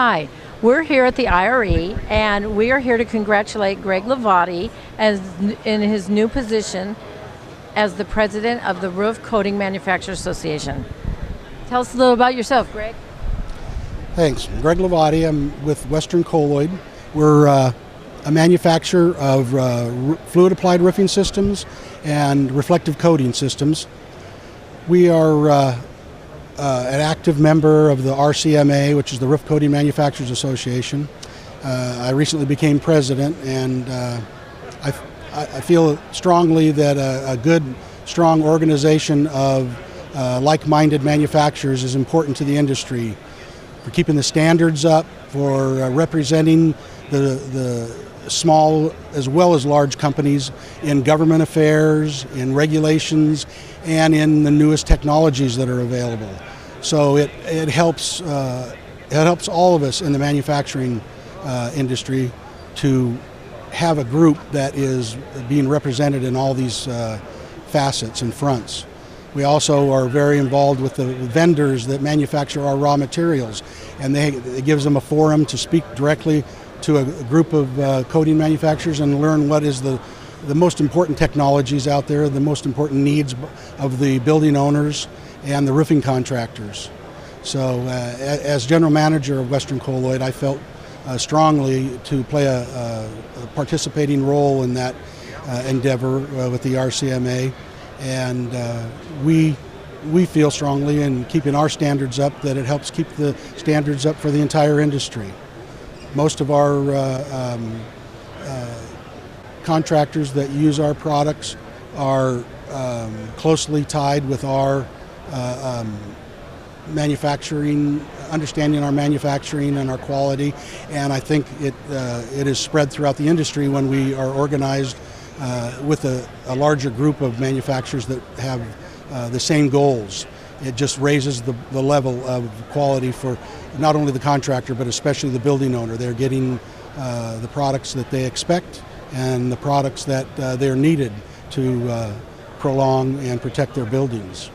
Hi, we're here at the IRE, and we are here to congratulate Greg Hlavaty in his new position as the president of the Roof Coating Manufacturers Association. Tell us a little about yourself, Greg. Thanks. Greg Hlavaty. I'm with Western Colloid. We're a manufacturer of fluid-applied roofing systems and reflective coating systems. We are an active member of the RCMA, which is the Roof Coating Manufacturers Association. I recently became president, and I feel strongly that a good, strong organization of like-minded manufacturers is important to the industry for keeping the standards up, for representing the small as well as large companies in government affairs, in regulations, and in the newest technologies that are available. So it helps all of us in the manufacturing industry to have a group that is being represented in all these facets and fronts. We also are very involved with the vendors that manufacture our raw materials, and it gives them a forum to speak directly to a group of coating manufacturers and learn what is the most important technologies out there, the most important needs of the building owners and the roofing contractors. So as general manager of Western Colloid, I felt strongly to play a participating role in that endeavor with the RCMA, and we feel strongly in keeping our standards up that it helps keep the standards up for the entire industry. Most of our contractors that use our products are closely tied with our manufacturing, understanding our manufacturing and our quality, and I think it is spread throughout the industry when we are organized with a larger group of manufacturers that have the same goals. It just raises the level of quality for not only the contractor but especially the building owner. They're getting the products that they expect and the products that they're needed to prolong and protect their buildings.